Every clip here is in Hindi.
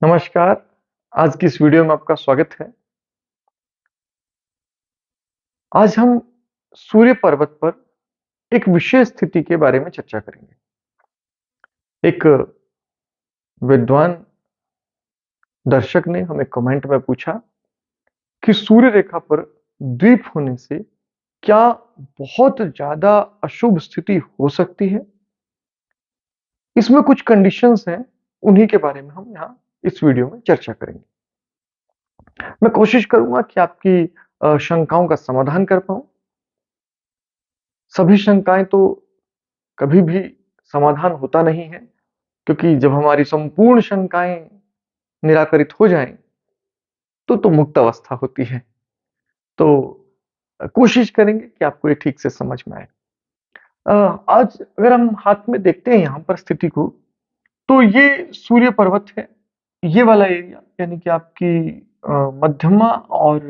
नमस्कार, आज की इस वीडियो में आपका स्वागत है। आज हम सूर्य पर्वत पर एक विशेष स्थिति के बारे में चर्चा करेंगे। एक विद्वान दर्शक ने हमें कमेंट में पूछा कि सूर्य रेखा पर द्वीप होने से क्या बहुत ज़्यादा अशुभ स्थिति हो सकती है? इसमें कुछ कंडीशंस हैं, उन्हीं के बारे में हम यहाँ इस वीडियो में चर्चा करेंगे। मैं कोशिश करूँगा कि आपकी शंकाओं का समाधान कर पाऊँ। सभी शंकाएँ तो कभी भी समाधान होता नहीं है, क्योंकि जब हमारी संपूर्ण शंकाएँ निराकरित हो जाएँ, तो मुक्त अवस्था होती है। तो कोशिश करेंगे कि आपको ये ठीक से समझ में आए। आज अगर हम हाथ में देखते हैं यहाँ पर स्थिति को, तो ये सूर्य पर्वत है। ये वाला एरिया यानी कि आपकी मध्यमा और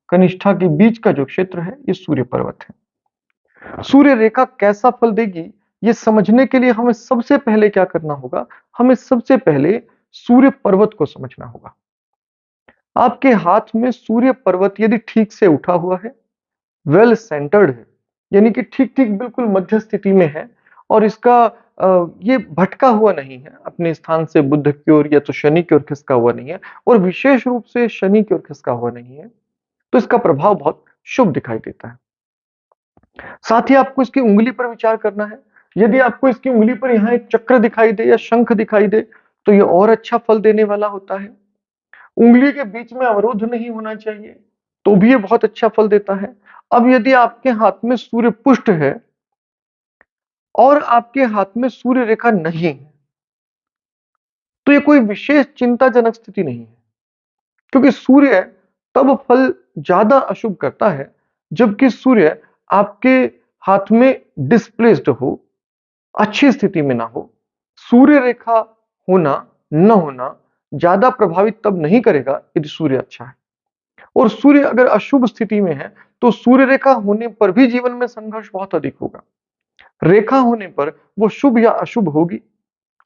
कनिष्ठा के बीच का जो क्षेत्र है, ये सूर्य पर्वत है। सूर्य रेखा कैसा फल देगी, ये समझने के लिए हमें सबसे पहले क्या करना होगा? हमें सबसे पहले सूर्य पर्वत को समझना होगा। आपके हाथ में सूर्य पर्वत यदि ठीक से उठा हुआ है, वेल सेंटर्ड है, यानी कि ठीक-ठीक बिल्कुल मध्य स्थिति में है और इसका ये भटका हुआ नहीं है, अपने स्थान से बुध की ओर या तो शनि की ओर खिसका हुआ नहीं है और विशेष रूप से शनि की ओर खिसका हुआ नहीं है, तो इसका प्रभाव बहुत शुभ दिखाई देता है। साथ ही आपको इसकी उँगली पर विचार करना है। यदि आपको इसकी उँगली पर यहाँ एक चक्र दिखाई दे या शंख दिखाई दे, तो ये और अच्छा फल देने वाला होता है। उँगली के बीच में अवरोध नहीं होना चाहिए, तो भी ये बहुत अच्छा फल देता है। अब यदि आपके हाथ में सूर्य पुष्ट है और आपके हाथ में सूर्य रेखा नहीं है, तो ये कोई विशेष चिंताजनक स्थिति नहीं है, क्योंकि सूर्य तब फल ज़्यादा अशुभ करता है, जबकि सूर्य आपके हाथ में डिस्प्लेस्ड हो, अच्छी स्थिति में ना हो। सूर्य रेखा होना, न होना ज़्यादा प्रभावित तब नहीं करेगा यदि सूर्य अच्छा है। और सूर्य अगर अशुभ स्थिति में है, तो सूर्य रेखा होने पर भी जीवन में संघर्ष बहुत अधिक होगा। रेखा होने पर वो शुभ या अशुभ होगी।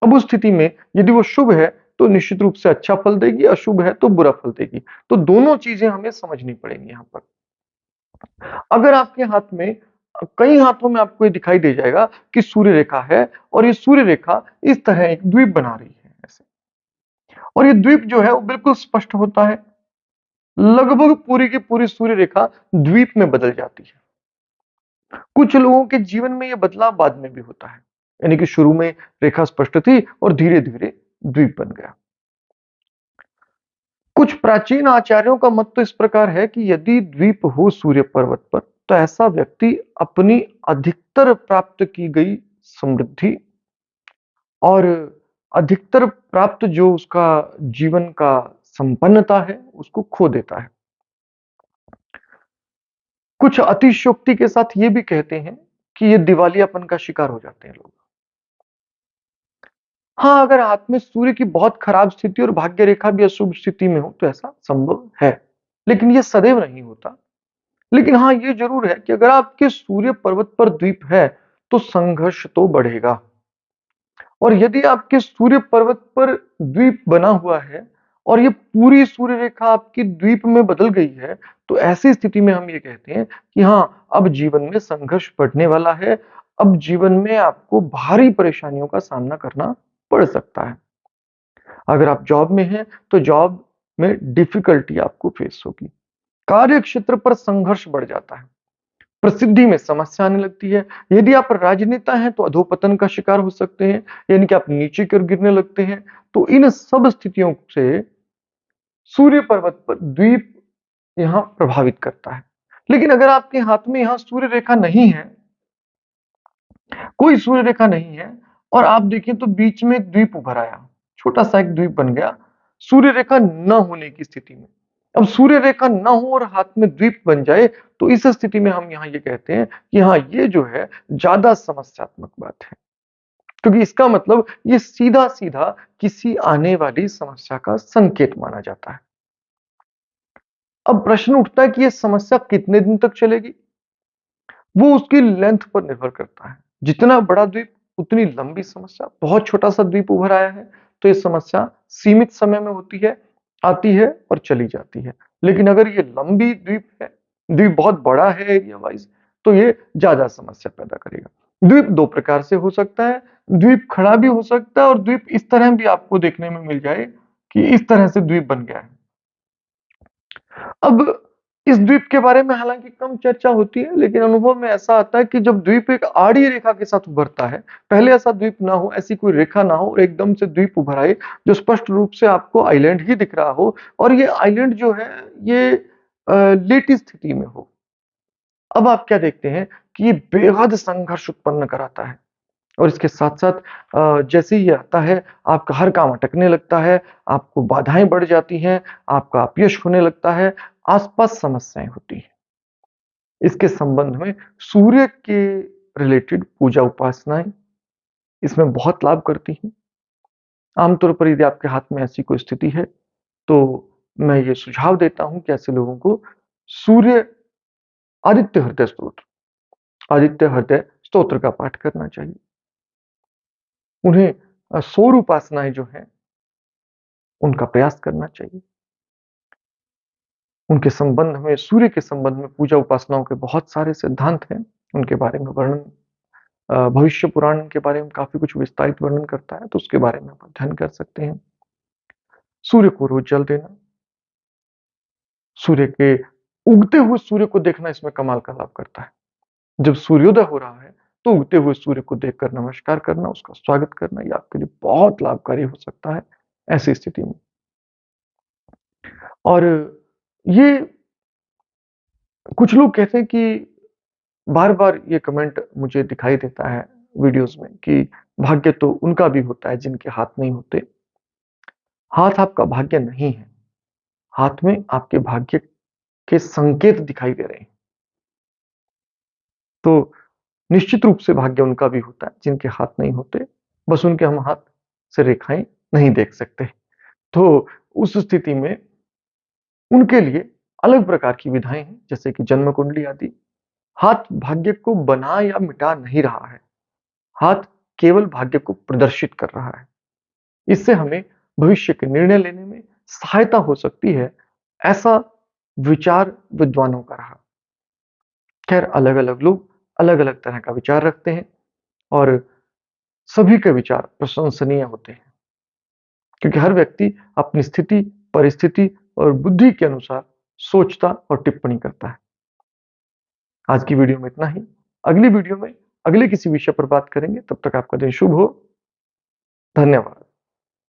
अब उस स्थिति में यदि वो शुभ है, तो निश्चित रूप से अच्छा फल देगी, अशुभ है तो बुरा फल देगी। तो दोनों चीज़ें हमें समझनी पड़ेंगी यहाँ पर। अगर आपके हाथ में कई हाथों में आपको ये दिखाई दे जाएगा कि सूर्य रेखा है और ये सूर्य रेखा इस तरह एक द्वीप बना रही है ऐसे। और ये द्वीप जो है वो बिल्कुल स्पष्ट होता है। लगभग पूरी की पूरी सूर्य रेखा द्वीप में बदल जाती है। कुछ लोगों के जीवन में ये बदलाव बाद में भी होता है, यानी कि शुरू में रेखा स्पष्ट थी और धीरे-धीरे द्वीप बन गया। कुछ प्राचीन आचार्यों का मत तो इस प्रकार है कि यदि द्वीप हो सूर्य पर्वत पर, तो ऐसा व्यक्ति अपनी अधिकतर प्राप्त की गई समृद्धि और अधिकतर प्राप्त जो उसका जीवन का संपन्नता है, उसको खो देता है। कुछ अतिशयोक्ति के साथ ये भी कहते हैं कि ये दिवालियापन का शिकार हो जाते हैं लोग। हाँ, अगर हाथ में सूर्य की बहुत खराब स्थिति और भाग्य रेखा भी अशुभ स्थिति में हो, तो ऐसा संभव है। लेकिन ये सदैव नहीं होता। लेकिन हाँ, ये ज़रूर है कि अगर आपके सूर्य पर्वत पर द्वीप है, तो संघर्ष तो बढ़ेगा। और यदि आपके सूर्य पर्वत पर द्वीप बना हुआ है और ये पूरी सूर्य रेखा आपकी द्वीप में बदल गई है, तो ऐसी स्थिति में हम ये कहते हैं कि हाँ, अब जीवन में संघर्ष बढ़ने वाला है। अब जीवन में आपको भारी परेशानियों का सामना करना पड़ सकता है। अगर आप जॉब में हैं, तो जॉब में डिफ़िकल्टी आपको फेस होगी। कार्य क्षेत्र पर संघर्ष बढ़ जाता है। प्रसिद्धि में समस्या आने लगती है। यदि आप राजनेता हैं, तो अधोपतन का शिकार हो सकते हैं, यानी कि आप नीचे की ओर गिरने लगते हैं। तो इन सब स्थितियों से सूर्य पर्वत पर द्वीप यहाँ प्रभावित करता है। लेकिन अगर आपके हाथ में यहाँ सूर्य रेखा नहीं है, कोई सूर्य रेखा नहीं है और आप देखिए तो बीच में एक द्वीप उभर आया, छोटा-सा एक द्वीप बन गया, सूर्य रेखा न होने की स्थिति में। अब सूर्य रेखा न हो और हाथ में द्वीप बन जाए, तो इस स्थिति में हम यहाँ ये कहते हैं कि हाँ, ये जो है ज़्यादा समस्यात्मक बात है। क्योंकि इसका मतलब ये सीधा-सीधा किसी आने वाली समस्या का संकेत माना जाता है। अब प्रश्न उठता है कि ये समस्या कितने दिन तक चलेगी? वो उसकी लेंथ पर निर्भर करता है। जितना बड़ा द्वीप, उतनी लंबी समस्या। बहुत छोटा-सा द्वीप उभर आया है, तो ये समस्या सीमित समय में होती है, आती है और चली जाती है। लेकिन अगर ये लंबी द्वीप है, द्वीप बहुत बड़ा है एरिया वाइज, तो ये ज़्यादा समस्या पैदा करेगा। द्वीप 2 प्रकार से हो सकता है, द्वीप खड़ा भी हो सकता है और द्वीप इस तरह भी आपको देखने में मिल जाए कि इस तरह से द्वीप बन गया है। अब इस द्वीप के बारे में हालांकि कम चर्चा होती है, लेकिन अनुभव में ऐसा आता है कि जब द्वीप एक आड़ी रेखा के साथ उभरता है, पहले ऐसा द्वीप ना हो, ऐसी कोई रेखा ना हो और एकदम से द्वीप उभर आए जो स्पष्ट रूप से आपको आइलैंड ही दिख रहा हो और ये आइलैंड जो है ये लेटी स्थिति में हो। अब आप क्या देखते हैं कि ये बेहद संघर्ष उत्पन्न कराता है और इसके साथ-साथ जैसे ही ये आता है, आपका हर काम अटकने लगता है, आपको बाधाएँ बढ़ जाती हैं, आपका अपयश होने लगता है, आस-पास समस्याएँ होती हैं। इसके संबंध में सूर्य के रिलेटेड पूजा उपासनाएँ इसमें बहुत लाभ करती हैं। आमतौर पर यदि आपके हाथ में ऐसी कोई स्थिति है, तो मैं ये सुझाव देता हूँ कि ऐसे लोगों को सूर्य आदित्य हृदय स्तोत्र आदित्य हृदय स्तोत्र का पाठ करना चाहिए। उन्हें सौर उपासनाएँ जो हैं, उनका प्रयास करना चाहिए। उनके संबंध में सूर्य के संबंध में पूजा उपासनाओं के बहुत सारे सिद्धांत हैं, उनके बारे में वर्णन भविष्य पुराण के बारे में काफ़ी कुछ विस्तारित वर्णन करता है, तो उसके बारे में आप अध्ययन कर सकते हैं। सूर्य को रोज़ जल देना, सूर्य के उगते हुए सूर्य को देखना इसमें कमाल का लाभ करता है। जब सूर्योदय हो रहा है, तो उगते हुए सूर्य को देखकर नमस्कार करना, उसका स्वागत करना, ये आपके लिए बहुत लाभकारी हो सकता है, ऐसी स्थिति में। और ये कुछ लोग कहते हैं कि बार-बार ये कमेंट मुझे दिखाई देता है वीडियोज़ में कि भाग्य तो उनका भी होता है जिनके हाथ नहीं होते। हाथ आपका भाग्य नहीं है, हाथ में आपके भाग्य के संकेत दिखाई दे रहे हैं। तो निश्चित रूप से भाग्य उनका भी होता है जिनके हाथ नहीं होते, बस उनके हम हाथ से रेखाएँ नहीं देख सकते। तो उस स्थिति में उनके लिए अलग प्रकार की विधाएँ हैं, जैसे कि जन्म कुंडली आदि। हाथ भाग्य को बना या मिटा नहीं रहा है, हाथ केवल भाग्य को प्रदर्शित कर रहा है। इससे हमें भविष्य के निर्णय लेने में सहायता हो सकती है, ऐसा विचार विद्वानों का रहा। खैर अलग-अलग लोग अलग-अलग तरह का विचार रखते हैं और सभी के विचार प्रशंसनीय होते हैं, क्योंकि हर व्यक्ति अपनी स्थिति, परिस्थिति और बुद्धि के अनुसार सोचता और टिप्पणी करता है। आज की वीडियो में इतना ही। अगली वीडियो में अगले किसी विषय पर बात करेंगे, तब तक आपका दिन शुभ हो। धन्यवाद।